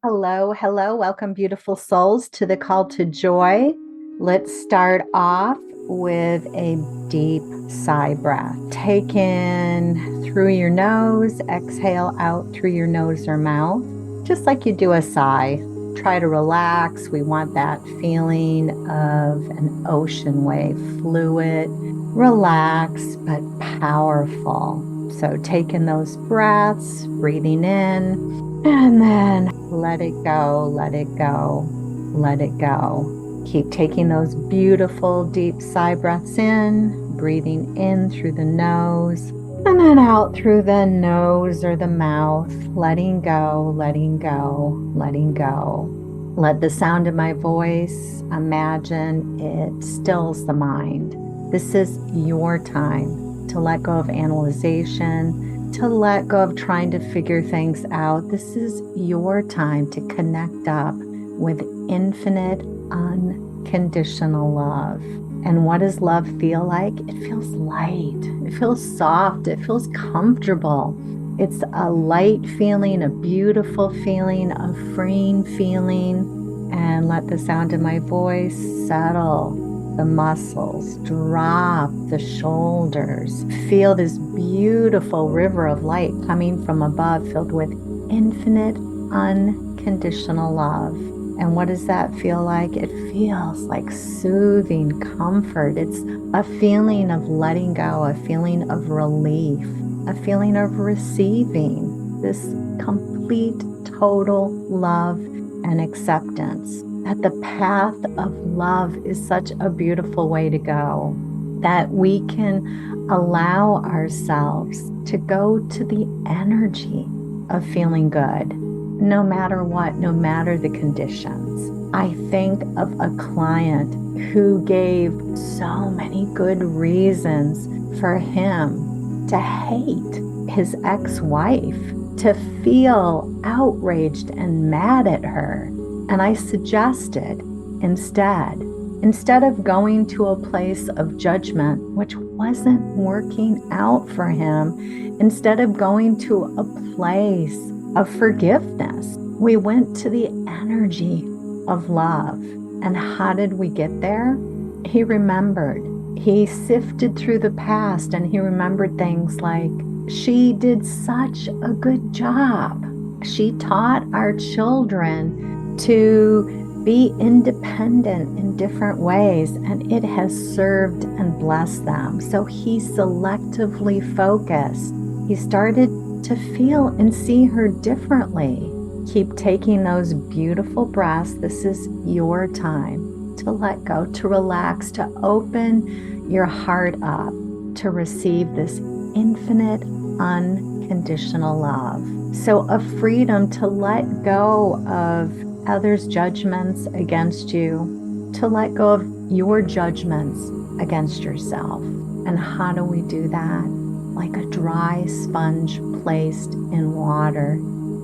Hello, hello. Welcome, beautiful souls, to the call to joy. Let's start off with a deep sigh breath. Take in through your nose, exhale out through your nose or mouth, just like you do a sigh. Try to relax. We want that feeling of an ocean wave, fluid, relaxed, but powerful. So take in those breaths, breathing in. And then let it go, let it go, let it go. Keep taking those beautiful deep sigh breaths in, breathing in through the nose, and then out through the nose or the mouth, letting go, letting go, letting go. Let the sound of my voice, imagine it stills the mind. This is your time to let go of analyzation, to let go of trying to figure things out. This is your time to connect up with infinite, unconditional love. And what does love feel like? It feels light. It feels soft. It feels comfortable. It's a light feeling, a beautiful feeling, a freeing feeling. And let the sound of my voice settle the muscles, drop the shoulders. Feel this beautiful river of light coming from above, filled with infinite, unconditional love. And what does that feel like? It feels like soothing comfort. It's a feeling of letting go, a feeling of relief, a feeling of receiving this complete, total love and acceptance. That the path of love is such a beautiful way to go, that we can allow ourselves to go to the energy of feeling good, no matter what, no matter the conditions. I think of a client who gave so many good reasons for him to hate his ex-wife, to feel outraged and mad at her. And I suggested instead of going to a place of judgment, which wasn't working out for him, instead of going to a place of forgiveness, we went to the energy of love. And how did we get there? He remembered. He sifted through the past and he remembered things like, she did such a good job. She taught our children to be independent in different ways, and it has served and blessed them. So he selectively focused. He started to feel and see her differently. Keep taking those beautiful breaths. This is your time to let go, to relax, to open your heart up, to receive this infinite, unconditional love. So a freedom to let go of others' judgments against you, to let go of your judgments against yourself. And how do we do that? Like a dry sponge placed in water.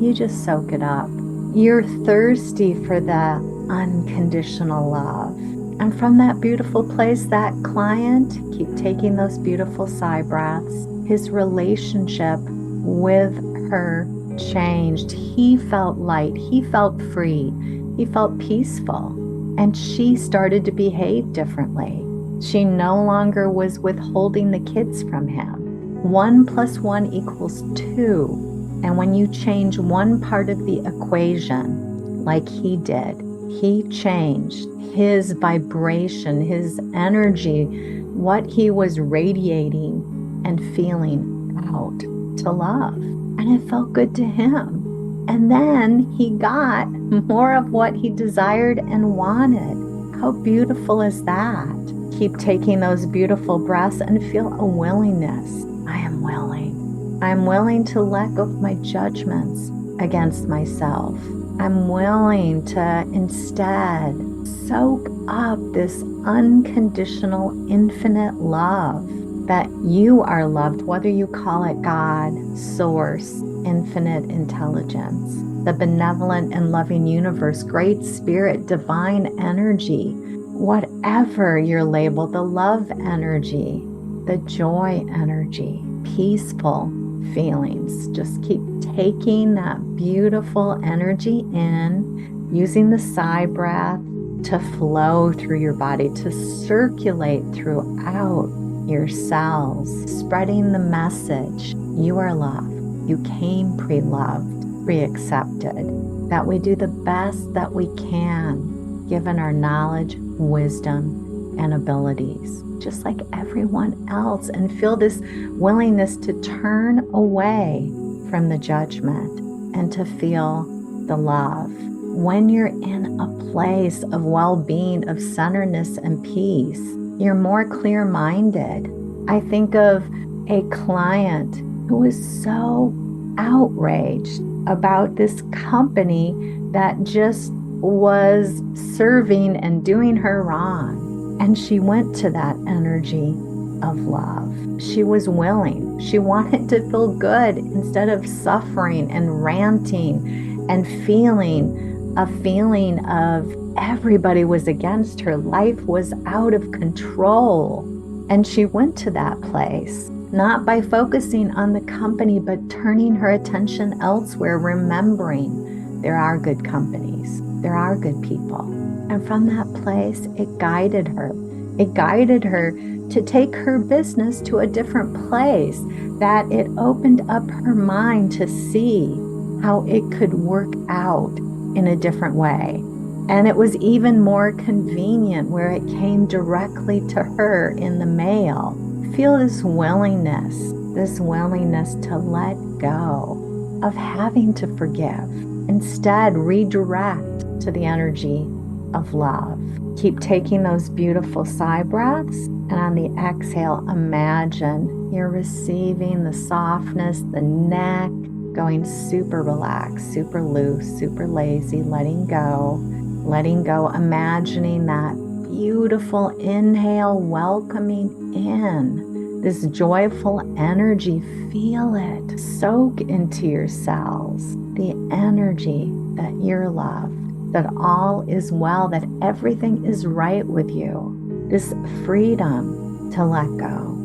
You just soak it up. You're thirsty for the unconditional love. And from that beautiful place, that client, keep taking those beautiful sigh breaths, his relationship with her changed. He felt light. He felt free. He felt peaceful. And she started to behave differently. She no longer was withholding the kids from him. 1 + 1 = 2. And when you change one part of the equation, like he did, he changed his vibration, his energy, what he was radiating and feeling out to love. And it felt good to him. And then he got more of what he desired and wanted. How beautiful is that? Keep taking those beautiful breaths and feel a willingness. I am willing. I'm willing to let go of my judgments against myself. I'm willing to instead soak up this unconditional, infinite love. That you are loved, whether you call it God, Source, infinite intelligence, the benevolent and loving universe, great spirit, divine energy, whatever your label, the love energy, the joy energy, peaceful, feelings. Just keep taking that beautiful energy in, using the sigh breath to flow through your body, to circulate throughout your cells, spreading the message: you are loved, you came pre-loved, pre-accepted, that we do the best that we can, given our knowledge, wisdom, and abilities, just like everyone else, and feel this willingness to turn away from the judgment and to feel the love. When you're in a place of well-being, of centeredness and peace, you're more clear-minded. I think of a client who was so outraged about this company that just was serving and doing her wrong. And she went to that energy of love. She was willing. She wanted to feel good instead of suffering and ranting and feeling a feeling of everybody was against her. Life was out of control. And she went to that place, not by focusing on the company, but turning her attention elsewhere, remembering there are good companies, there are good people. And from that place, it guided her. It guided her to take her business to a different place, that it opened up her mind to see how it could work out in a different way. And it was even more convenient where it came directly to her in the mail. Feel this willingness to let go of having to forgive. Instead, redirect to the energy of love. Keep taking those beautiful sigh breaths, and on the exhale, imagine you're receiving the softness, the neck, going super relaxed, super loose, super lazy, letting go, imagining that beautiful inhale, welcoming in this joyful energy. Feel it soak into your cells, the energy that you're loved, that all is well, that everything is right with you. This freedom to let go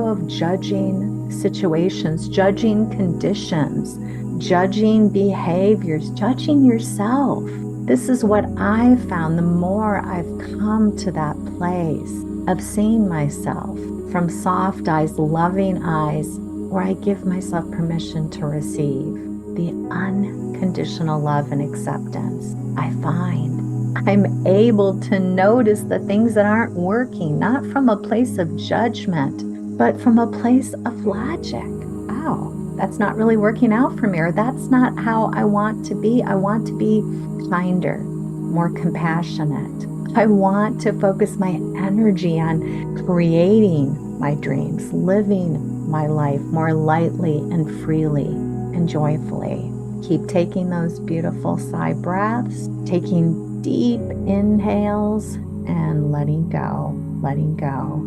of judging situations, judging conditions, judging behaviors, judging yourself. This is what I've found the more I've come to that place of seeing myself from soft eyes, loving eyes, where I give myself permission to receive the unconditional love and acceptance. I find I'm able to notice the things that aren't working, not from a place of judgment, but from a place of logic. Oh, that's not really working out for me, or that's not how I want to be. I want to be kinder, more compassionate. I want to focus my energy on creating my dreams, living my life more lightly and freely and joyfully. Keep taking those beautiful sigh breaths, taking deep inhales and letting go, letting go,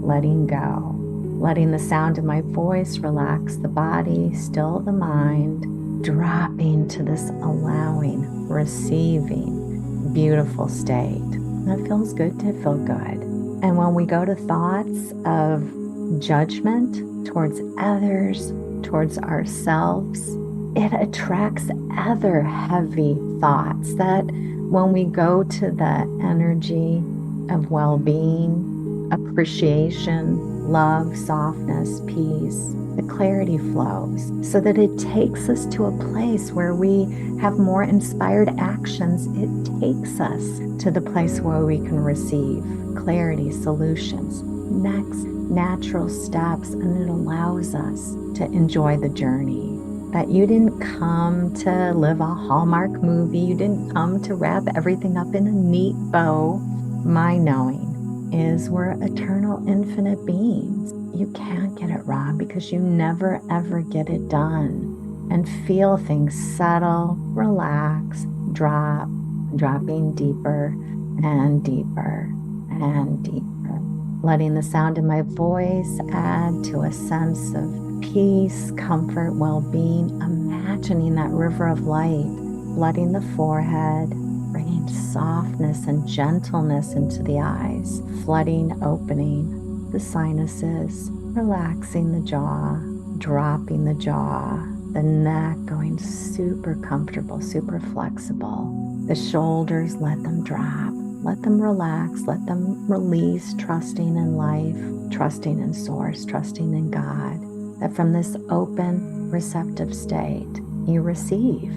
letting go. Letting the sound of my voice relax the body, still the mind, dropping to this allowing, receiving, beautiful state. That feels good to feel good. And when we go to thoughts of judgment towards others, towards ourselves, it attracts other heavy thoughts. That when we go to the energy of well-being, appreciation, love, softness, peace, the clarity flows, so that it takes us to a place where we have more inspired actions. It takes us to the place where we can receive clarity, solutions, next natural steps, and it allows us to enjoy the journey. That you didn't come to live a Hallmark movie. You didn't come to wrap everything up in a neat bow. My knowing is we're eternal, infinite beings. You can't get it wrong because you never, ever get it done. And feel things settle, relax, dropping deeper and deeper and deeper. Letting the sound of my voice add to a sense of peace, comfort, well-being. Imagining that river of light flooding the forehead, bringing softness and gentleness into the eyes, flooding, opening the sinuses, relaxing the jaw, dropping the jaw, the neck going super comfortable, super flexible. The shoulders, let them drop, let them relax, let them release, trusting in life, trusting in Source, trusting in God. That from this open, receptive state, you receive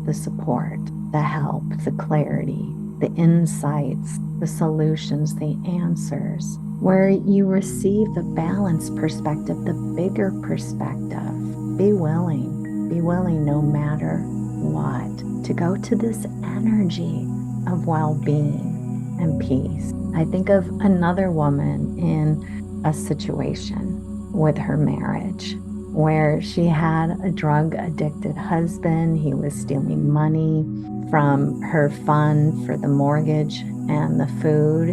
the support, the help, the clarity, the insights, the solutions, the answers, where you receive the balanced perspective, the bigger perspective. Be willing no matter what, to go to this energy of well-being and peace. I think of another woman in a situation with her marriage where she had a drug-addicted husband. He was stealing money from her fund for the mortgage and the food.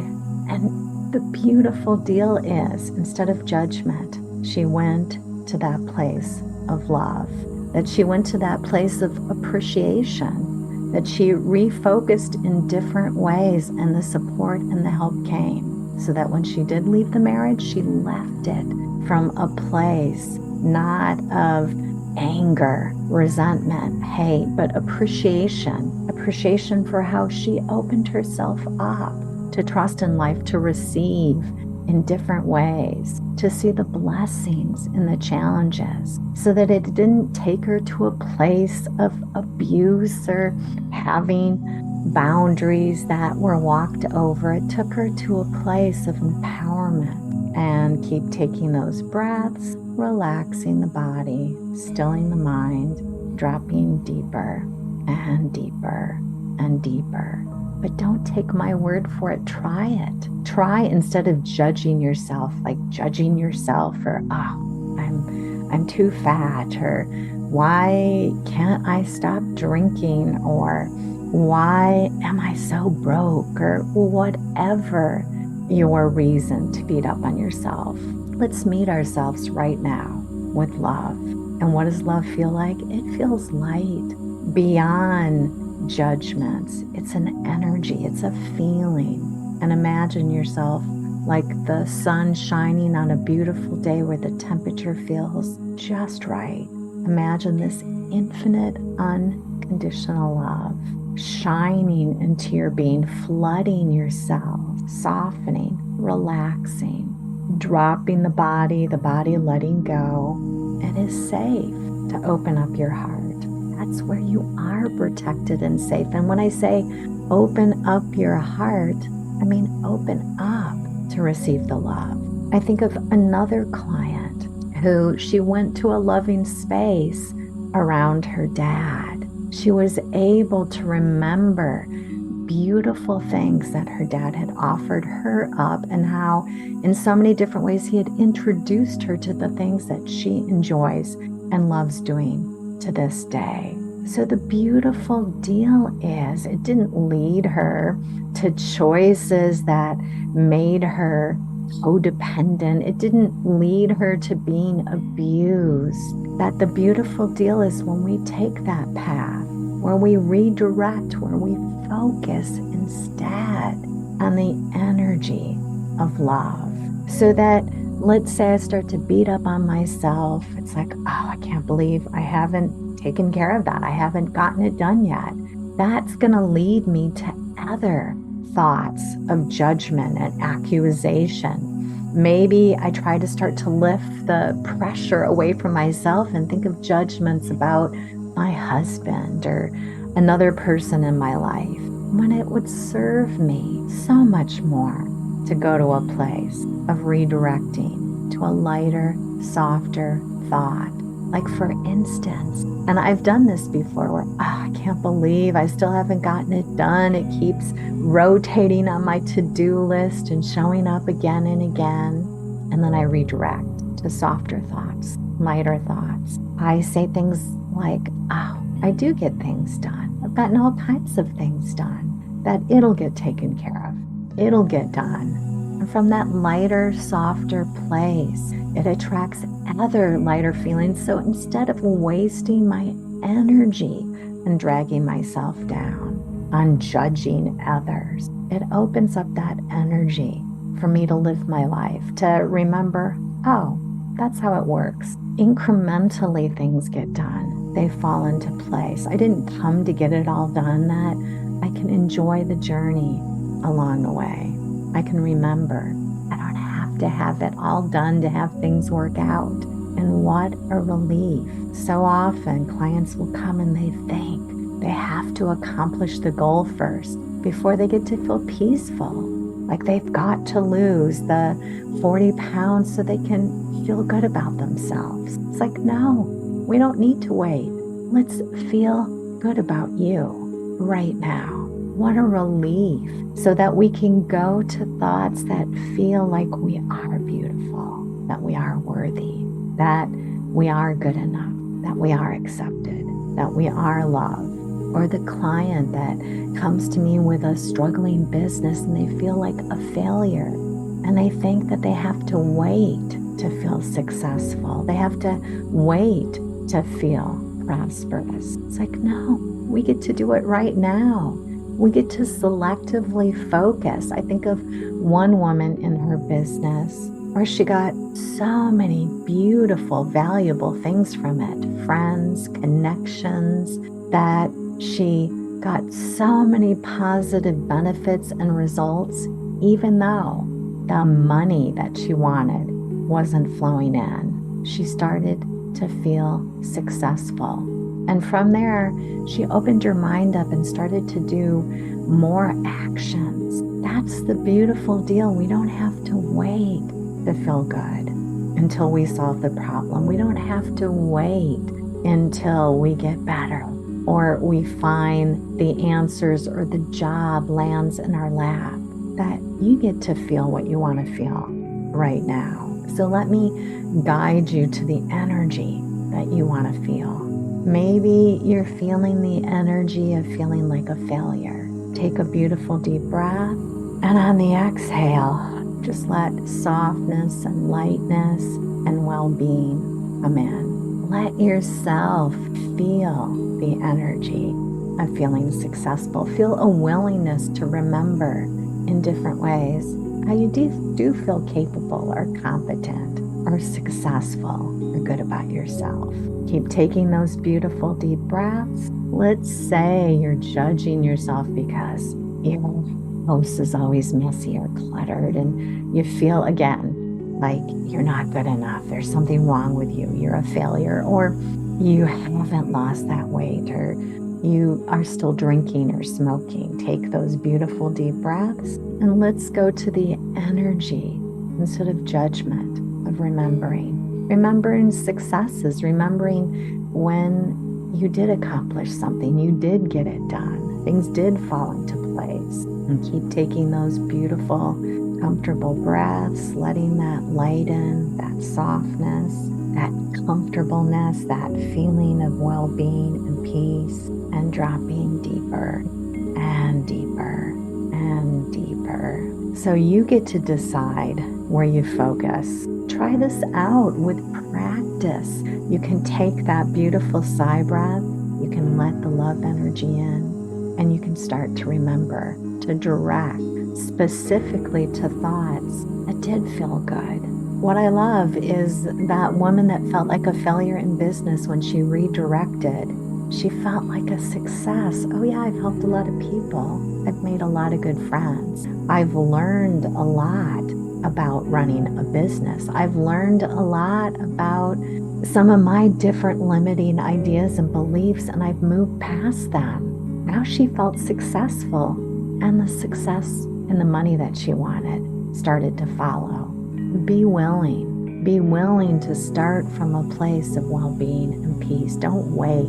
And the beautiful deal is, instead of judgment, she went to that place of love, that she went to that place of appreciation, that she refocused in different ways, and the support and the help came. So that when she did leave the marriage, she left it from a place not of anger, resentment, hate, but appreciation for how she opened herself up to trust in life, to receive in different ways, to see the blessings in the challenges, so that it didn't take her to a place of abuse or having boundaries that were walked over. It took her to a place of empowerment. And keep taking those breaths, relaxing the body, stilling the mind, dropping deeper and deeper and deeper. But don't take my word for it. Try it. Try instead of judging yourself, like judging yourself for, I'm too fat, or why can't I stop drinking, or why am I so broke, or whatever your reason to beat up on yourself. Let's meet ourselves right now with love. And what does love feel like? It feels light, beyond judgments. It's an energy, it's a feeling. And imagine yourself like the sun shining on a beautiful day where the temperature feels just right. Imagine this infinite, unconditional love shining into your being, flooding yourself, softening, relaxing, dropping the body letting go. It is safe to open up your heart. That's where you are protected and safe. And when I say open up your heart, I mean open up to receive the love. I think of another client who she went to a loving space around her dad. She was able to remember beautiful things that her dad had offered her up, and how in so many different ways he had introduced her to the things that she enjoys and loves doing to this day. So the beautiful deal is, it didn't lead her to choices that made her codependent. It didn't lead her to being abused. That the beautiful deal is when we take that path, where we redirect, where we focus instead on the energy of love. So that, let's say I start to beat up on myself. It's like, I can't believe I haven't taken care of that. I haven't gotten it done yet. That's going to lead me to other thoughts of judgment and accusation. Maybe I try to start to lift the pressure away from myself and think of judgments about my husband or another person in my life, when it would serve me so much more to go to a place of redirecting to a lighter, softer thought. Like, for instance, and I've done this before, where I can't believe I still haven't gotten it done. It keeps rotating on my to-do list and showing up again and again. And then I redirect to softer thoughts, lighter thoughts. I say things like, I do get things done. I've gotten all kinds of things done. That it'll get taken care of. It'll get done. And from that lighter, softer place, it attracts other lighter feelings. So instead of wasting my energy and dragging myself down on judging others, it opens up that energy for me to live my life, to remember, That's how it works. Incrementally, things get done. They fall into place. I didn't come to get it all done, that I can enjoy the journey along the way. I can remember I don't have to have it all done to have things work out. And what a relief. So often clients will come and they think they have to accomplish the goal first before they get to feel peaceful. Like they've got to lose the 40 pounds so they can feel good about themselves. It's like, no, we don't need to wait. Let's feel good about you right now. What a relief, so that we can go to thoughts that feel like we are beautiful, that we are worthy, that we are good enough, that we are accepted, that we are loved. Or the client that comes to me with a struggling business and they feel like a failure and they think that they have to wait to feel successful. They have to wait to feel prosperous. It's like, no, we get to do it right now. We get to selectively focus. I think of one woman in her business where she got so many beautiful, valuable things from it. Friends, connections, that she got so many positive benefits and results, even though the money that she wanted wasn't flowing in. She started to feel successful. And from there, she opened her mind up and started to do more actions. That's the beautiful deal. We don't have to wait to feel good until we solve the problem. We don't have to wait until we get better or we find the answers or the job lands in our lap. That you get to feel what you want to feel right now. So let me guide you to the energy that you want to feel. Maybe you're feeling the energy of feeling like a failure. Take a beautiful deep breath, and on the exhale, just let softness and lightness and well-being come in. Let yourself feel the energy of feeling successful. Feel a willingness to remember in different ways how you do feel capable or competent or successful or good about yourself. Keep taking those beautiful deep breaths. Let's say you're judging yourself because your house is always messy or cluttered and you feel again like you're not good enough. There's something wrong with you. You're a failure, or you haven't lost that weight, or you are still drinking or smoking. Take those beautiful deep breaths and let's go to the energy instead of judgment of remembering successes, remembering when you did accomplish something, you did get it done, things did fall into place. And keep taking those beautiful, comfortable breaths, letting that light in, that softness, that comfortableness, that feeling of well-being and peace, and dropping deeper and deeper and deeper. So you get to decide where you focus. Try this out with practice. You can take that beautiful sigh breath, you can let the love energy in, and you can start to remember, to direct specifically to thoughts that did feel good. What I love is that woman that felt like a failure in business, when she redirected, she felt like a success. Oh yeah, I've helped a lot of people. I've made a lot of good friends. I've learned a lot about running a business. I've learned a lot about some of my different limiting ideas and beliefs, and I've moved past them. Now she felt successful, and the success and the money that she wanted started to follow. Be willing to start from a place of well-being and peace. Don't wait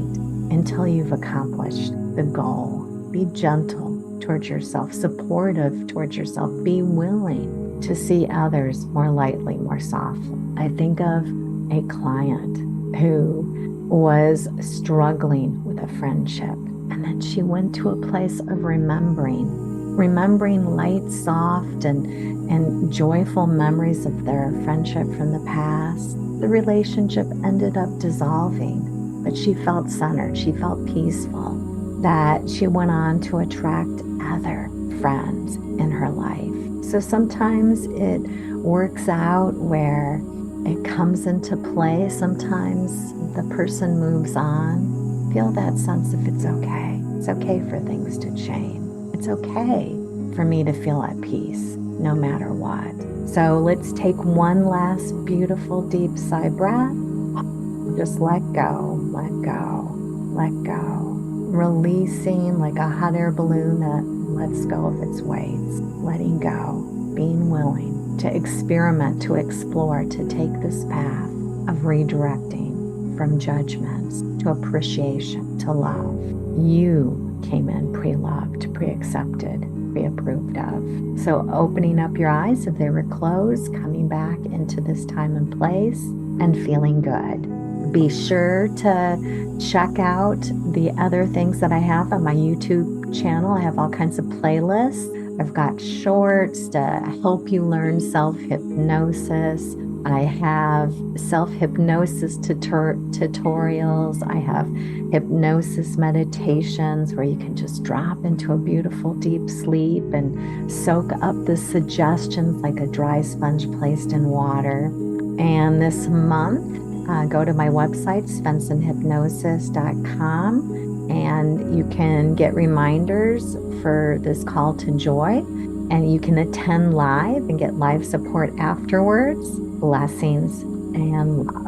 until you've accomplished the goal. Be gentle towards yourself, supportive towards yourself. Be willing to see others more lightly, more softly. I think of a client who was struggling with a friendship, and then she went to a place of remembering light, soft, and joyful memories of their friendship from the past. The relationship ended up dissolving, but she felt centered, she felt peaceful, that she went on to attract other friends in her life. So sometimes it works out where it comes into play. Sometimes the person moves on. Feel that sense of it's okay. It's okay for things to change. It's okay for me to feel at peace no matter what. So let's take one last beautiful deep sigh breath. Just let go, let go, let go. Releasing like a hot air balloon that lets go of its weights. Letting go, being willing to experiment, to explore, to take this path of redirecting from judgments to appreciation, to love. You came in pre-loved, pre-accepted, pre-approved of. So opening up your eyes if they were closed, coming back into this time and place and feeling good. Be sure to check out the other things that I have on my YouTube channel. I have all kinds of playlists. I've got shorts to help you learn self-hypnosis. I have self-hypnosis tutorials. I have hypnosis meditations where you can just drop into a beautiful deep sleep and soak up the suggestions like a dry sponge placed in water. And this month, go to my website, svensonhypnosis.com, and you can get reminders for this call to joy, and you can attend live and get live support afterwards. Blessings and love.